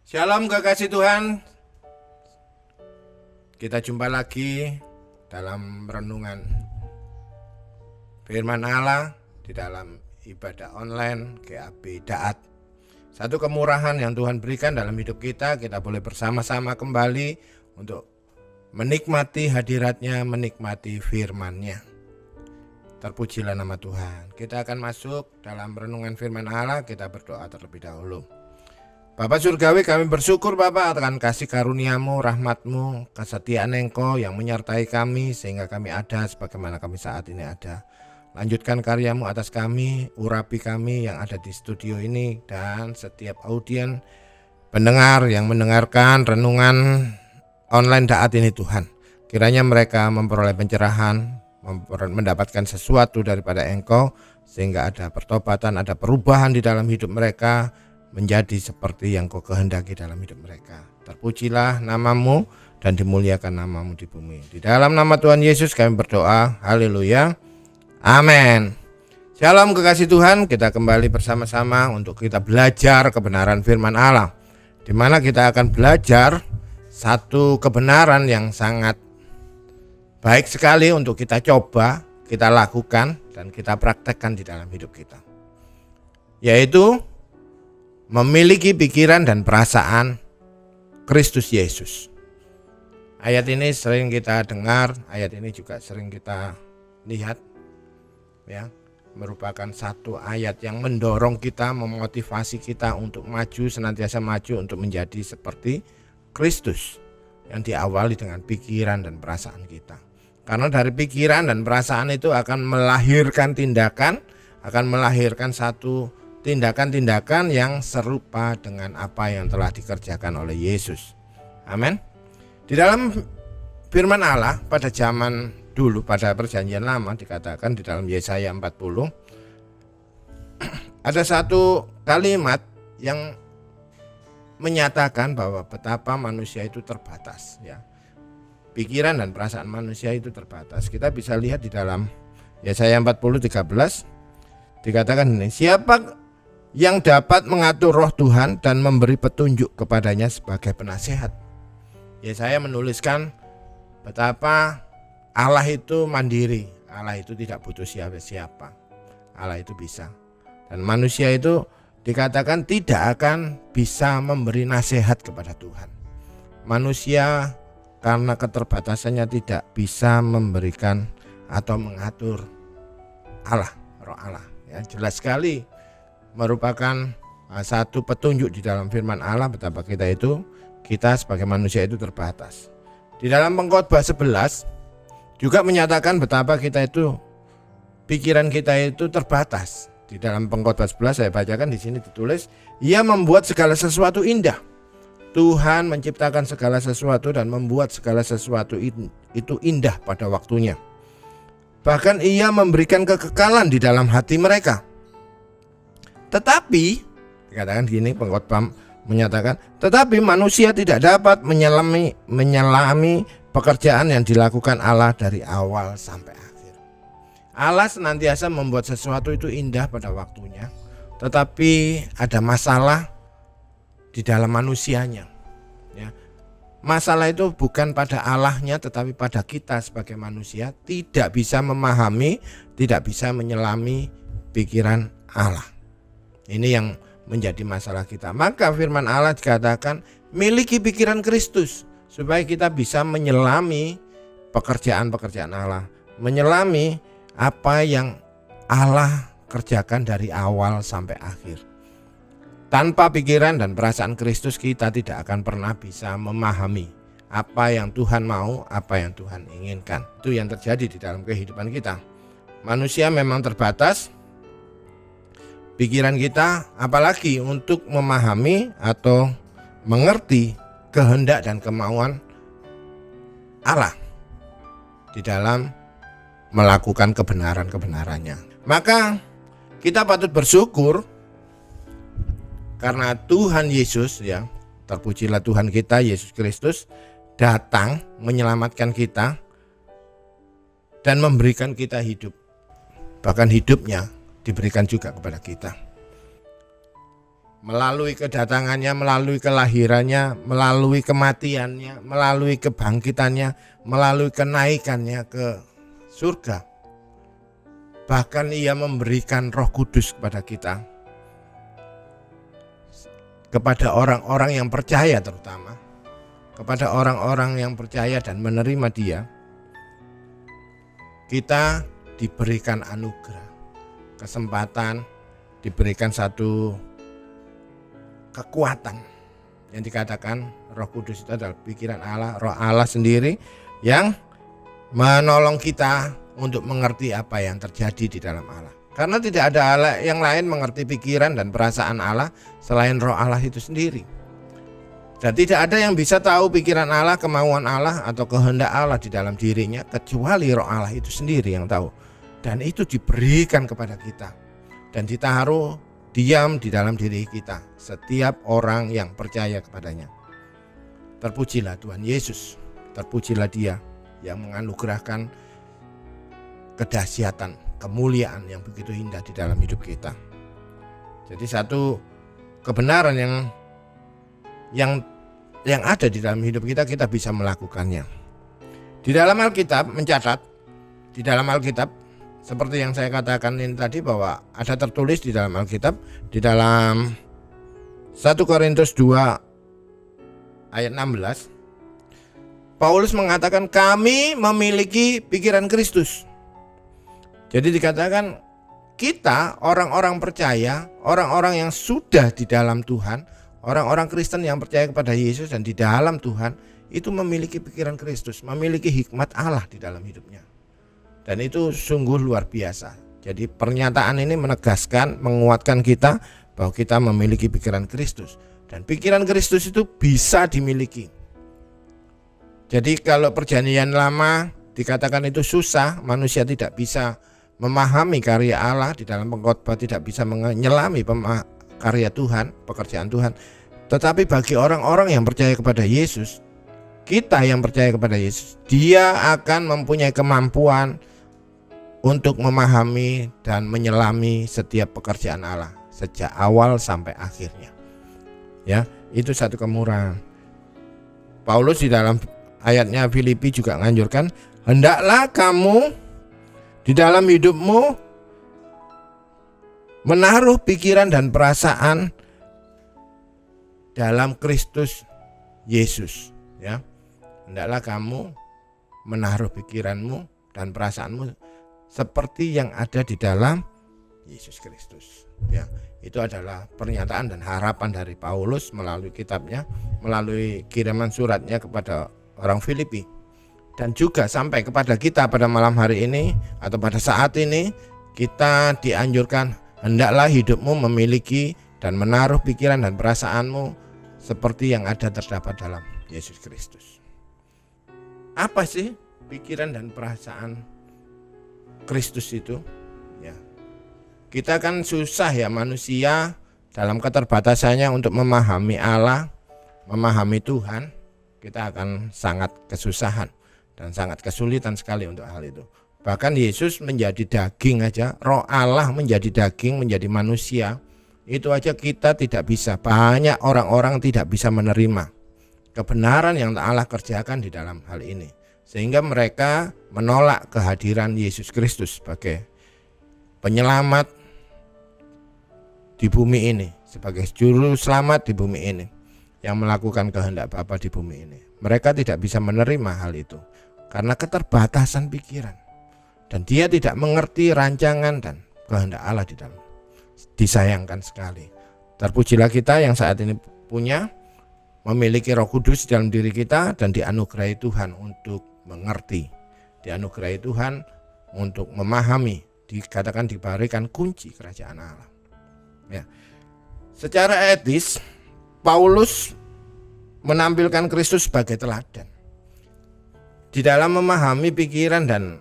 Shalom kekasih Tuhan. Kita jumpa lagi dalam renungan firman Allah di dalam ibadah online GAB Daat. Satu kemurahan yang Tuhan berikan dalam hidup kita boleh bersama-sama kembali untuk menikmati hadiratnya, menikmati firman-Nya. Terpujilah nama Tuhan. Kita akan masuk dalam renungan firman Allah. Kita berdoa terlebih dahulu. Bapa Surgawi, kami bersyukur Bapa akan kasih karunia-Mu, rahmat-Mu, kesetiaan Engkau yang menyertai kami sehingga kami ada sebagaimana kami saat ini ada. Lanjutkan karya-Mu atas kami, urapi kami yang ada di studio ini dan setiap audien pendengar yang mendengarkan renungan online Daat ini Tuhan. Kiranya mereka memperoleh pencerahan, mendapatkan sesuatu daripada Engkau sehingga ada pertobatan, ada perubahan di dalam hidup mereka, menjadi seperti yang Kau kehendaki dalam hidup mereka. Terpujilah nama-Mu dan dimuliakan nama-Mu di bumi. Di dalam nama Tuhan Yesus kami berdoa. Haleluya. Amin. Shalom kekasih Tuhan. Kita kembali bersama-sama untuk kita belajar kebenaran firman Allah, di mana kita akan belajar satu kebenaran yang sangat baik sekali untuk kita coba, kita lakukan dan kita praktekkan di dalam hidup kita, yaitu memiliki pikiran dan perasaan Kristus Yesus. Ayat ini sering kita dengar, ayat ini juga sering kita lihat, ya, merupakan satu ayat yang mendorong kita, memotivasi kita untuk maju, senantiasa maju untuk menjadi seperti Kristus, yang diawali dengan pikiran dan perasaan kita. Karena dari pikiran dan perasaan itu akan melahirkan tindakan, akan melahirkan satu tindakan-tindakan yang serupa dengan apa yang telah dikerjakan oleh Yesus. Amin. Di dalam firman Allah pada zaman dulu, pada perjanjian lama, dikatakan di dalam Yesaya 40 ada satu kalimat yang menyatakan bahwa betapa manusia itu terbatas, ya. Pikiran dan perasaan manusia itu terbatas. Kita bisa lihat di dalam Yesaya 40:13 dikatakan ini, siapa yang dapat mengatur roh Tuhan dan memberi petunjuk kepadanya sebagai penasehat. Yesaya menuliskan betapa Allah itu mandiri, Allah itu tidak butuh siapa-siapa, Allah itu bisa. Dan manusia itu dikatakan tidak akan bisa memberi nasihat kepada Tuhan. Manusia karena keterbatasannya tidak bisa memberikan atau mengatur Allah, roh Allah. Ya, jelas sekali merupakan satu petunjuk di dalam firman Allah betapa kita sebagai manusia itu terbatas. Di dalam Pengkhotbah 11 juga menyatakan betapa pikiran kita itu terbatas. Di dalam Pengkhotbah 11 saya bacakan, di sini ditulis, Ia membuat segala sesuatu indah. Tuhan menciptakan segala sesuatu dan membuat segala sesuatu itu indah pada waktunya. Bahkan Ia memberikan kekekalan di dalam hati mereka. Tetapi dikatakan gini, Pengkhotbah menyatakan, tetapi manusia tidak dapat menyelami pekerjaan yang dilakukan Allah dari awal sampai akhir. Allah senantiasa membuat sesuatu itu indah pada waktunya, tetapi ada masalah di dalam manusianya, ya. Masalah itu bukan pada Allahnya, tetapi pada kita sebagai manusia tidak bisa memahami, tidak bisa menyelami pikiran Allah. Ini yang menjadi masalah kita. Maka firman Allah dikatakan miliki pikiran Kristus supaya kita bisa menyelami pekerjaan-pekerjaan Allah, menyelami apa yang Allah kerjakan dari awal sampai akhir. Tanpa pikiran dan perasaan Kristus kita tidak akan pernah bisa memahami apa yang Tuhan mau, apa yang Tuhan inginkan. Itu yang terjadi di dalam kehidupan kita. Manusia memang terbatas, pikiran kita apalagi untuk memahami atau mengerti kehendak dan kemauan Allah di dalam melakukan kebenaran-kebenarannya. Maka kita patut bersyukur karena Tuhan Yesus, ya, terpujilah Tuhan kita Yesus Kristus datang menyelamatkan kita dan memberikan kita hidup. Bahkan hidupnya diberikan juga kepada kita. melalui kedatangannya, melalui kelahirannya, melalui kematiannya, melalui kebangkitannya, melalui kenaikannya ke surga. Bahkan ia memberikan Roh Kudus kepada kita, kepada orang-orang yang percaya, terutama kepada orang-orang yang percaya dan menerima Dia. Kita diberikan anugerah, kesempatan, diberikan satu kekuatan yang dikatakan Roh Kudus itu adalah pikiran Allah, Roh Allah sendiri yang menolong kita untuk mengerti apa yang terjadi di dalam Allah. Karena tidak ada Allah yang lain mengerti pikiran dan perasaan Allah selain Roh Allah itu sendiri. Dan tidak ada yang bisa tahu pikiran Allah, kemauan Allah atau kehendak Allah di dalam dirinya kecuali Roh Allah itu sendiri yang tahu. Dan itu diberikan kepada kita dan ditaruh diam di dalam diri kita, setiap orang yang percaya kepadanya. Terpujilah Tuhan Yesus, terpujilah Dia yang menganugerahkan kedahsyatan, kemuliaan yang begitu indah di dalam hidup kita. Jadi satu kebenaran yang ada di dalam hidup kita, kita bisa melakukannya. Di dalam Alkitab mencatat, di dalam Alkitab seperti yang saya katakan ini tadi, bahwa ada tertulis di dalam Alkitab, di dalam 1 Korintus 2 ayat 16, Paulus mengatakan kami memiliki pikiran Kristus. Jadi dikatakan kita orang-orang percaya, orang-orang yang sudah di dalam Tuhan, orang-orang Kristen yang percaya kepada Yesus dan di dalam Tuhan, itu memiliki pikiran Kristus, memiliki hikmat Allah di dalam hidupnya. Dan itu sungguh luar biasa. Jadi pernyataan ini menegaskan, menguatkan kita bahwa kita memiliki pikiran Kristus. Dan pikiran Kristus itu bisa dimiliki. Jadi kalau perjanjian lama dikatakan itu susah, manusia tidak bisa memahami karya Allah di dalam pengkhotbah, tidak bisa menyelami karya Tuhan, pekerjaan Tuhan. Tetapi bagi orang-orang yang percaya kepada Yesus, kita yang percaya kepada Yesus, Dia akan mempunyai kemampuan untuk memahami dan menyelami setiap pekerjaan Allah sejak awal sampai akhirnya. Ya, itu satu kemurahan. Paulus di dalam ayatnya Filipi juga menganjurkan, hendaklah kamu di dalam hidupmu menaruh pikiran dan perasaan dalam Kristus Yesus, ya. Hendaklah kamu menaruh pikiranmu dan perasaanmu seperti yang ada di dalam Yesus Kristus. Ya, itu adalah pernyataan dan harapan dari Paulus melalui kitabnya, melalui kiriman suratnya kepada orang Filipi. Dan juga sampai kepada kita pada malam hari ini atau pada saat ini, kita dianjurkan hendaklah hidupmu memiliki dan menaruh pikiran dan perasaanmu seperti yang ada terdapat dalam Yesus Kristus. Apa sih pikiran dan perasaan Kristus itu? Ya. Kita kan susah ya, manusia dalam keterbatasannya untuk memahami Allah, memahami Tuhan, kita akan sangat kesusahan dan sangat kesulitan sekali untuk hal itu. Bahkan Yesus menjadi daging aja, Roh Allah menjadi daging, menjadi manusia, itu aja kita tidak bisa. Banyak orang-orang tidak bisa menerima kebenaran yang Allah kerjakan di dalam hal ini, sehingga mereka menolak kehadiran Yesus Kristus sebagai penyelamat di bumi ini, sebagai juru selamat di bumi ini, yang melakukan kehendak Bapa di bumi ini. Mereka tidak bisa menerima hal itu karena keterbatasan pikiran, dan dia tidak mengerti rancangan dan kehendak Allah di dalam. Disayangkan sekali. Terpujilah kita yang saat ini memiliki Roh Kudus di dalam diri kita dan dianugerahi Tuhan untuk mengerti, dianugerahi Tuhan untuk memahami, dikatakan diberikan kunci kerajaan Allah. Ya. Secara etis, Paulus menampilkan Kristus sebagai teladan. Di dalam memahami pikiran dan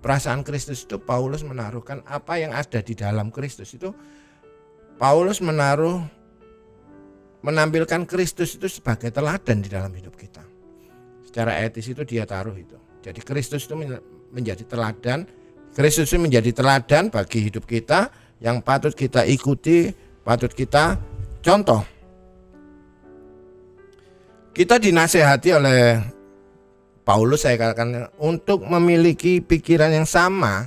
perasaan Kristus itu, Paulus menaruhkan apa yang ada di dalam Kristus itu. Paulus menampilkan Kristus itu sebagai teladan di dalam hidup kita. Secara etis itu dia taruh itu. Jadi Kristus itu menjadi teladan. Kristus itu menjadi teladan bagi hidup kita yang patut kita ikuti, patut kita Contoh, kita dinasehati oleh Paulus, saya katakan, untuk memiliki pikiran yang sama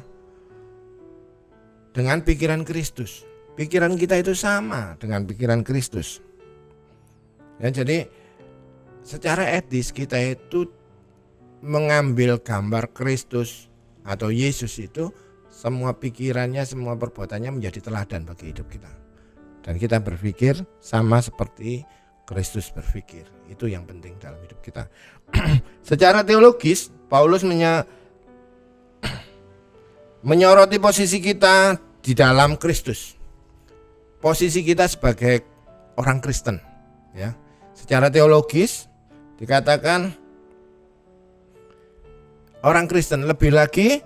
dengan pikiran Kristus. Pikiran kita itu sama dengan pikiran Kristus. Ya, jadi secara etis kita itu mengambil gambar Kristus atau Yesus itu, semua pikirannya, semua perbuatannya menjadi teladan bagi hidup kita. Dan kita berpikir sama seperti Kristus berpikir. Itu yang penting dalam hidup kita. Secara teologis, Paulus menyoroti posisi kita di dalam Kristus. Posisi kita sebagai orang Kristen, ya. Secara teologis dikatakan orang Kristen, lebih lagi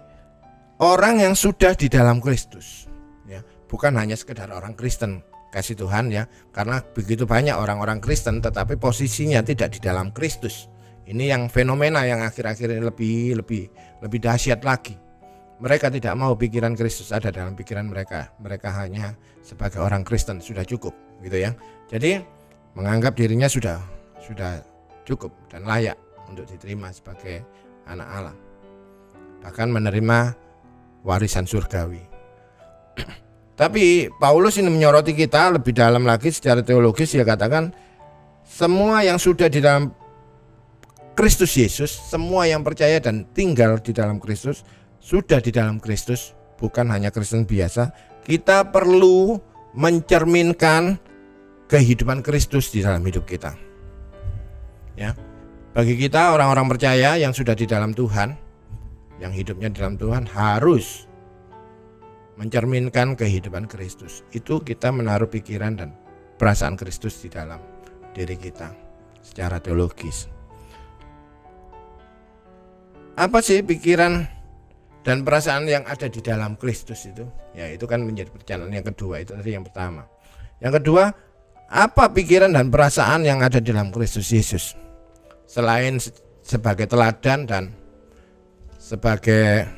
orang yang sudah di dalam Kristus, ya. Bukan hanya sekedar orang Kristen, kasih Tuhan, ya. Karena begitu banyak orang-orang Kristen tetapi posisinya tidak di dalam Kristus. Ini yang fenomena yang akhir-akhir ini lebih dahsyat lagi. Mereka tidak mau pikiran Kristus ada dalam pikiran mereka. Mereka hanya sebagai orang Kristen sudah cukup, gitu ya. Jadi menganggap dirinya sudah cukup dan layak untuk diterima sebagai anak Allah. Bahkan menerima warisan surgawi. Tapi Paulus ini menyoroti kita lebih dalam lagi secara teologis. Dia katakan semua yang sudah di dalam Kristus Yesus, semua yang percaya dan tinggal di dalam Kristus, sudah di dalam Kristus, bukan hanya Kristen biasa. Kita perlu mencerminkan kehidupan Kristus di dalam hidup kita. Ya. Bagi kita orang-orang percaya yang sudah di dalam Tuhan, yang hidupnya di dalam Tuhan, harus mencerminkan kehidupan Kristus. Itu kita menaruh pikiran dan perasaan Kristus di dalam diri kita secara teologis. Apa sih pikiran dan perasaan yang ada di dalam Kristus itu? Ya, itu kan menjadi perjalanan yang kedua. Itu tadi yang pertama. Yang kedua, apa pikiran dan perasaan yang ada di dalam Kristus Yesus? Selain sebagai teladan dan sebagai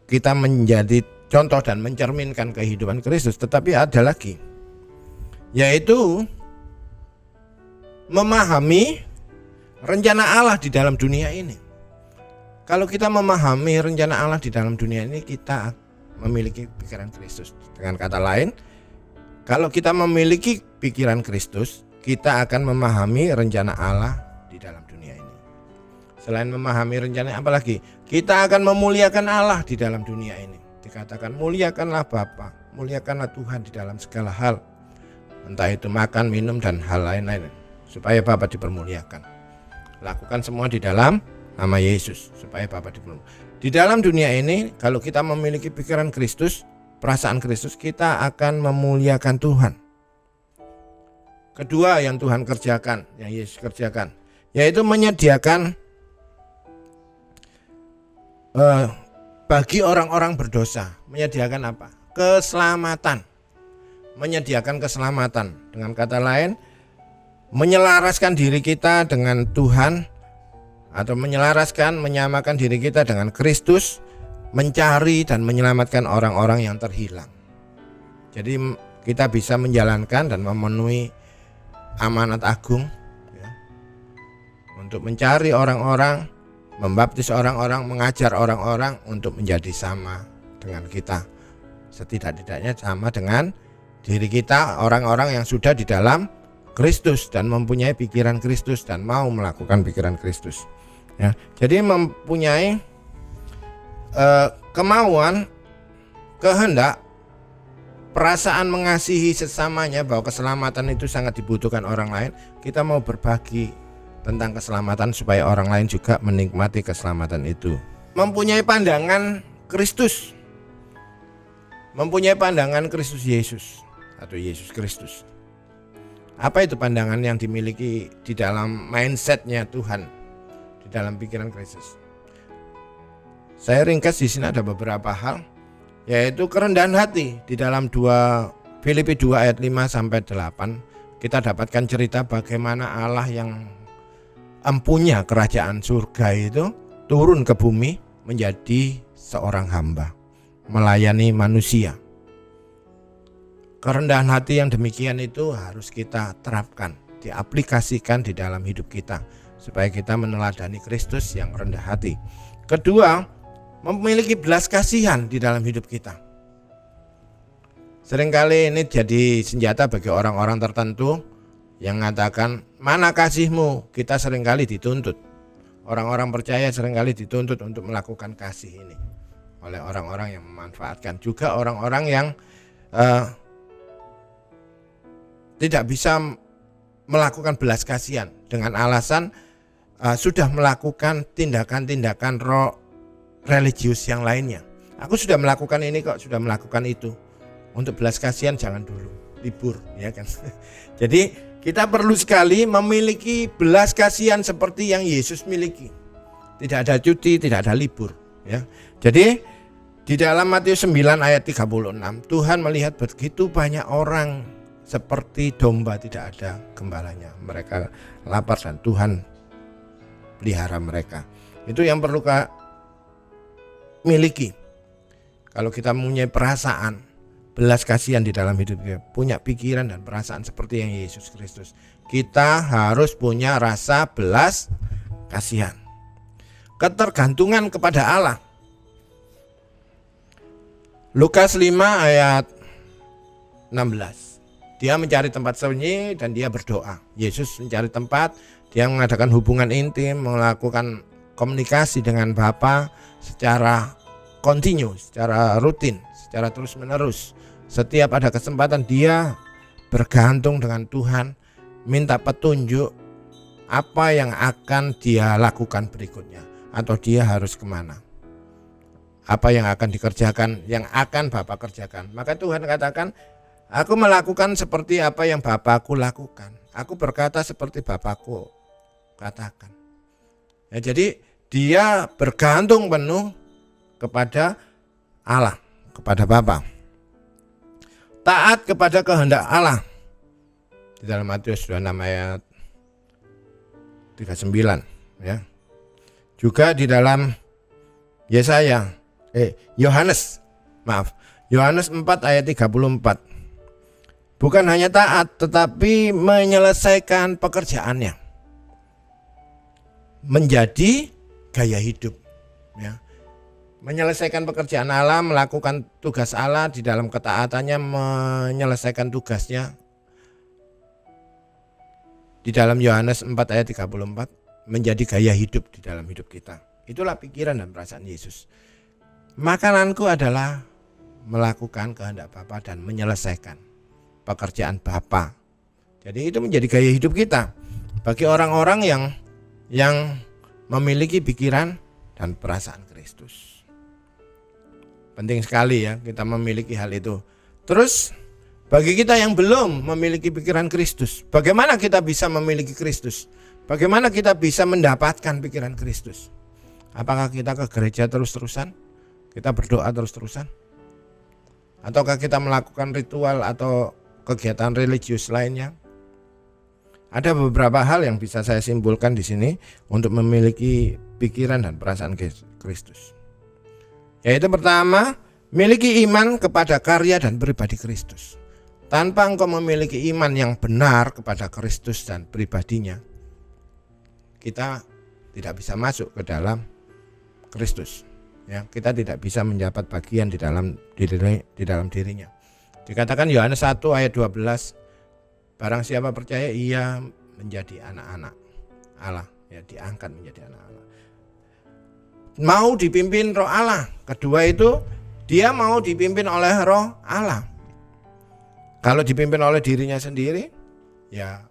kita menjadi contoh dan mencerminkan kehidupan Kristus, tetapi ada lagi, yaitu memahami rencana Allah di dalam dunia ini. Kalau kita memahami rencana Allah di dalam dunia ini, kita memiliki pikiran Kristus. Dengan kata lain, kalau kita memiliki pikiran Kristus, kita akan memahami rencana Allah di dalam dunia ini. Selain memahami rencana, apalagi kita akan memuliakan Allah di dalam dunia ini. Dikatakan muliakanlah Bapa, muliakanlah Tuhan di dalam segala hal, entah itu makan, minum dan hal lain-lain, supaya Bapa dipermuliakan. Lakukan semua di dalam nama Yesus supaya Bapa dipermuliakan. Di dalam dunia ini, kalau kita memiliki pikiran Kristus, perasaan Kristus, kita akan memuliakan Tuhan. Kedua yang Tuhan kerjakan, yang Yesus kerjakan, yaitu menyediakan bagi orang-orang berdosa. Menyediakan apa? Keselamatan. Menyediakan keselamatan. Dengan kata lain, menyelaraskan diri kita dengan Tuhan, atau menyamakan diri kita dengan Kristus, mencari dan menyelamatkan orang-orang yang terhilang. Jadi kita bisa menjalankan dan memenuhi amanat agung, ya, untuk mencari orang-orang, membaptis orang-orang, mengajar orang-orang untuk menjadi sama dengan kita. Setidak-tidaknya sama dengan diri kita, orang-orang yang sudah di dalam Kristus dan mempunyai pikiran Kristus dan mau melakukan pikiran Kristus. Ya, jadi mempunyai kemauan, kehendak, perasaan mengasihi sesamanya, bahwa keselamatan itu sangat dibutuhkan orang lain. Kita mau berbagi tentang keselamatan supaya orang lain juga menikmati keselamatan itu. Mempunyai pandangan Kristus, mempunyai pandangan Kristus Yesus atau Yesus Kristus. Apa itu pandangan yang dimiliki di dalam mindsetnya Tuhan, di dalam pikiran Kristus? Saya ringkas di sini ada beberapa hal, yaitu kerendahan hati. Di dalam Filipi 2 ayat 5 sampai 8 kita dapatkan cerita bagaimana Allah yang empunya kerajaan surga itu turun ke bumi menjadi seorang hamba, melayani manusia. Kerendahan hati yang demikian itu harus kita terapkan, diaplikasikan di dalam hidup kita, supaya kita meneladani Kristus yang rendah hati. Kedua, memiliki belas kasihan di dalam hidup kita. Seringkali ini jadi senjata bagi orang-orang tertentu yang mengatakan, mana kasihmu? Kita seringkali dituntut. Orang-orang percaya seringkali dituntut untuk melakukan kasih ini oleh orang-orang yang memanfaatkan. Juga orang-orang yang tidak bisa melakukan belas kasihan dengan alasan sudah melakukan tindakan-tindakan religius yang lainnya. Aku sudah melakukan ini kok, sudah melakukan itu. Untuk belas kasihan jangan dulu, libur, ya kan. Jadi kita perlu sekali memiliki belas kasihan seperti yang Yesus miliki. Tidak ada cuti, tidak ada libur, ya. Jadi di dalam Matius 9 ayat 36, Tuhan melihat begitu banyak orang seperti domba tidak ada gembalanya. Mereka lapar dan Tuhan pelihara mereka. Itu yang perlu miliki. Kalau kita mempunyai perasaan belas kasihan di dalam hidup kita, punya pikiran dan perasaan seperti yang Yesus Kristus, kita harus punya rasa belas kasihan. Ketergantungan kepada Allah. Lukas 5 ayat 16. Dia mencari tempat sunyi dan dia berdoa. Yesus mencari tempat, dia mengadakan hubungan intim, melakukan komunikasi dengan Bapa secara kontinu, secara rutin, secara terus-menerus. Setiap ada kesempatan dia bergantung dengan Tuhan, minta petunjuk apa yang akan dia lakukan berikutnya, atau dia harus kemana, apa yang akan dikerjakan, yang akan Bapa kerjakan. Maka Tuhan katakan, aku melakukan seperti apa yang Bapakku lakukan. Aku berkata seperti Bapakku katakan. Ya, jadi dia bergantung penuh kepada Allah, kepada Bapa. Taat kepada kehendak Allah. Di dalam Matius 26 ayat 39, ya. Juga di dalam Yohanes 4 ayat 34. Bukan hanya taat, tetapi menyelesaikan pekerjaannya menjadi gaya hidup, ya. Menyelesaikan pekerjaan Allah, melakukan tugas Allah di dalam ketaatannya, menyelesaikan tugasnya. Di dalam Yohanes 4 ayat 34 menjadi gaya hidup di dalam hidup kita. Itulah pikiran dan perasaan Yesus. Makananku adalah melakukan kehendak Bapa dan menyelesaikan pekerjaan Bapa. Jadi itu menjadi gaya hidup kita bagi orang-orang yang memiliki pikiran dan perasaan Kristus. Penting sekali ya kita memiliki hal itu. Terus bagi kita yang belum memiliki pikiran Kristus, bagaimana kita bisa memiliki Kristus? Bagaimana kita bisa mendapatkan pikiran Kristus? Apakah kita ke gereja terus-terusan? Kita berdoa terus-terusan? Ataukah kita melakukan ritual atau kegiatan religius lainnya? Ada beberapa hal yang bisa saya simpulkan di sini untuk memiliki pikiran dan perasaan Kristus. Yaitu pertama, miliki iman kepada karya dan pribadi Kristus. Tanpa engkau memiliki iman yang benar kepada Kristus dan pribadinya, kita tidak bisa masuk ke dalam Kristus. Ya, kita tidak bisa mendapat bagian di dalam dirinya. Dikatakan Yohanes 1 ayat 12, barang siapa percaya ia menjadi anak-anak Allah, ya, diangkat menjadi anak Allah. Mau dipimpin roh Allah. Kedua itu dia mau dipimpin oleh roh Allah. Kalau dipimpin oleh dirinya sendiri, ya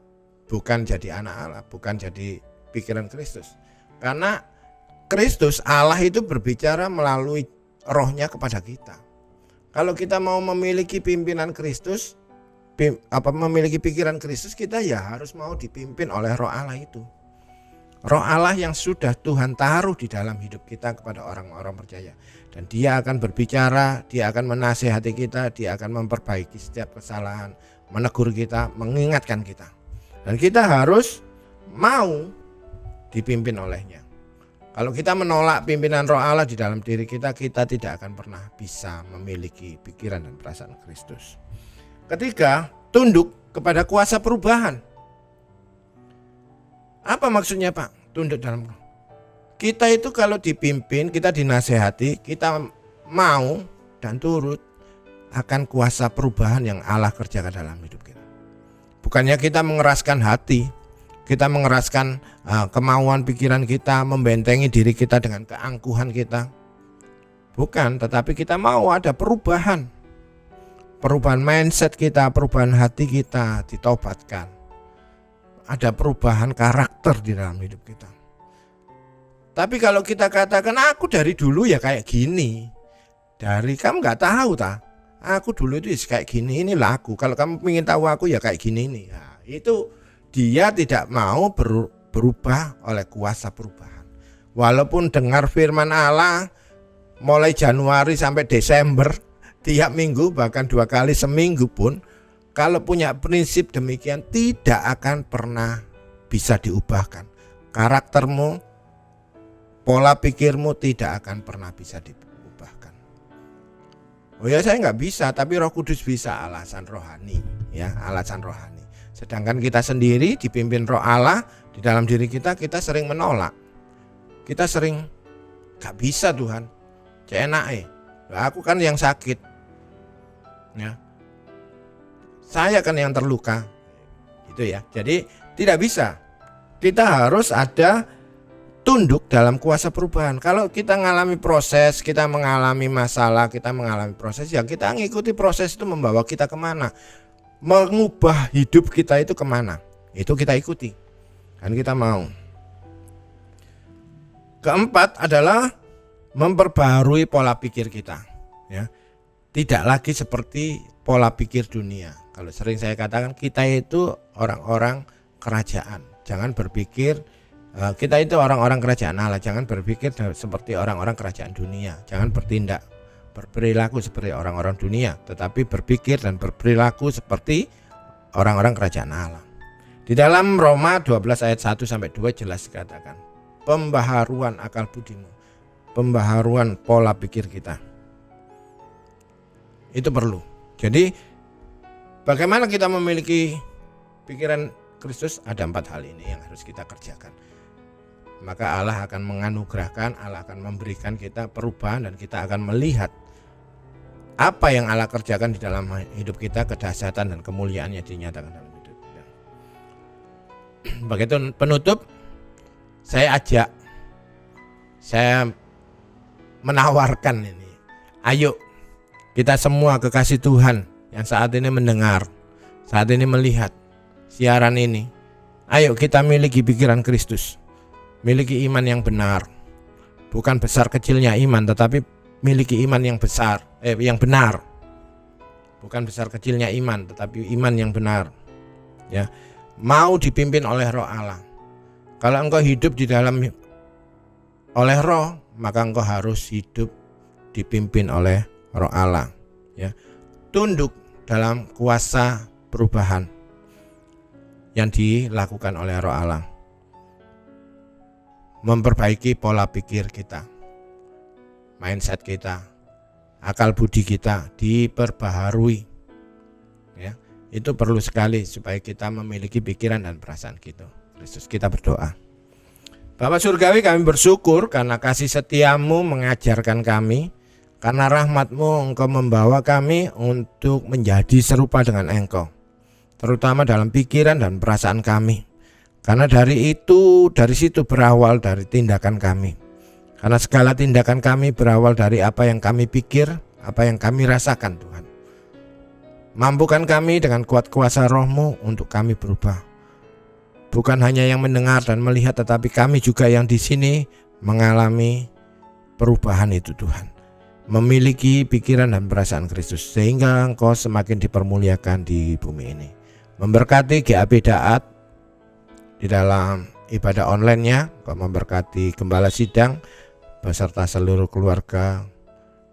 bukan jadi anak Allah, bukan jadi pikiran Kristus. Karena Kristus Allah itu berbicara melalui rohnya kepada kita. Kalau kita mau memiliki pimpinan Kristus, memiliki pikiran Kristus, kita ya harus mau dipimpin oleh roh Allah itu. Roh Allah yang sudah Tuhan taruh di dalam hidup kita kepada orang-orang percaya. Dan dia akan berbicara, dia akan menasihati kita, dia akan memperbaiki setiap kesalahan, menegur kita, mengingatkan kita. Dan kita harus mau dipimpin olehnya. Kalau kita menolak pimpinan roh Allah di dalam diri kita, kita tidak akan pernah bisa memiliki pikiran dan perasaan Kristus. Ketiga, tunduk kepada kuasa perubahan. Apa maksudnya Pak? Tunduk dalam kita itu kalau dipimpin, kita dinasehati, kita mau dan turut akan kuasa perubahan yang Allah kerjakan dalam hidup kita. Bukannya kita mengeraskan hati, kita mengeraskan kemauan pikiran kita, membentengi diri kita dengan keangkuhan kita. Bukan, tetapi kita mau ada perubahan. Perubahan mindset kita, perubahan hati kita ditobatkan. Ada perubahan karakter di dalam hidup kita. Tapi kalau kita katakan aku dari dulu ya kayak gini, dari kamu nggak tahu tak? Aku dulu itu kayak gini, inilah aku. Kalau kamu ingin tahu aku ya kayak gini nih. Nah, itu dia tidak mau berubah oleh kuasa perubahan. Walaupun dengar firman Allah mulai Januari sampai Desember, tiap minggu bahkan 2 kali seminggu pun, kalau punya prinsip demikian tidak akan pernah bisa diubahkan. Karaktermu, pola pikirmu tidak akan pernah bisa diubahkan. Oh ya saya nggak bisa, tapi Roh Kudus bisa, alasan rohani, ya alasan rohani. Sedangkan kita sendiri dipimpin Roh Allah di dalam diri kita, kita sering menolak. Kita sering nggak bisa Tuhan, enak aku kan yang sakit, ya saya kan yang terluka, gitu ya. Jadi tidak bisa. Kita harus ada tunduk dalam kuasa perubahan. Kalau kita mengalami proses, kita mengalami masalah, kita mengalami proses, ya kita ngikuti proses itu membawa kita kemana, mengubah hidup kita itu kemana, itu kita ikuti dan kita mau. Keempat adalah memperbaharui pola pikir kita, ya. Tidak lagi seperti pola pikir dunia. Kalau sering saya katakan, kita itu orang-orang kerajaan. Jangan berpikir kita itu orang-orang kerajaan Allah. Jangan berpikir seperti orang-orang kerajaan dunia. Jangan bertindak, berperilaku seperti orang-orang dunia, tetapi berpikir dan berperilaku seperti orang-orang kerajaan Allah. Di dalam Roma 12 ayat 1 sampai 2 jelas dikatakan, pembaharuan akal budimu, pembaharuan pola pikir kita. Itu perlu. Jadi bagaimana kita memiliki pikiran Kristus? Ada 4 hal ini yang harus kita kerjakan. Maka Allah akan menganugerahkan, Allah akan memberikan kita perubahan, dan kita akan melihat apa yang Allah kerjakan di dalam hidup kita, kedahsyatan dan kemuliaannya dinyatakan dalam hidup kita. Begitu penutup, saya menawarkan ini. Ayo kita semua kekasih Tuhan yang saat ini mendengar, saat ini melihat siaran ini, ayo kita miliki pikiran Kristus. Miliki iman yang benar. Bukan besar kecilnya iman, tetapi miliki iman yang besar, yang benar. Bukan besar kecilnya iman, tetapi iman yang benar. Ya, mau dipimpin oleh Roh Allah. Kalau engkau hidup di dalam oleh Roh, maka engkau harus hidup dipimpin oleh Roh Allah. Ya, tunduk dalam kuasa perubahan yang dilakukan oleh Roh Allah. Memperbaiki pola pikir kita, mindset kita, akal budi kita diperbaharui. Ya, itu perlu sekali supaya kita memiliki pikiran dan perasaan gitu. Kristus, kita berdoa. Bapa Surgawi, kami bersyukur karena kasih setiamu mengajarkan kami, karena rahmat-Mu Engkau membawa kami untuk menjadi serupa dengan Engkau, terutama dalam pikiran dan perasaan kami. Karena dari situ berawal dari tindakan kami. Karena segala tindakan kami berawal dari apa yang kami pikir, apa yang kami rasakan Tuhan. Mampukan kami dengan kuat kuasa Roh-Mu untuk kami berubah. Bukan hanya yang mendengar dan melihat, tetapi kami juga yang di sini mengalami perubahan itu Tuhan. Memiliki pikiran dan perasaan Kristus, sehingga Engkau semakin dipermuliakan di bumi ini. Memberkati GAP Daat di dalam ibadah online-nya, Engkau memberkati gembala sidang beserta seluruh keluarga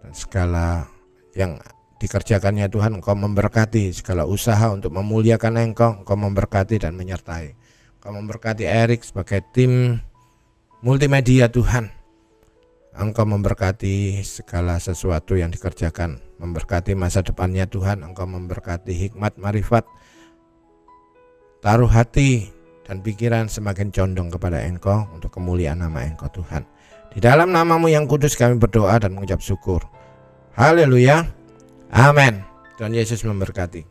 dan segala yang dikerjakannya Tuhan. Engkau memberkati segala usaha untuk memuliakan Engkau, Engkau memberkati dan menyertai. Engkau memberkati Erik sebagai tim multimedia Tuhan. Engkau memberkati segala sesuatu yang dikerjakan, memberkati masa depannya Tuhan. Engkau memberkati hikmat, marifat, taruh hati dan pikiran semakin condong kepada Engkau untuk kemuliaan nama Engkau Tuhan. Di dalam nama-Mu yang kudus kami berdoa dan mengucap syukur. Haleluya. Amin. Tuhan Yesus memberkati.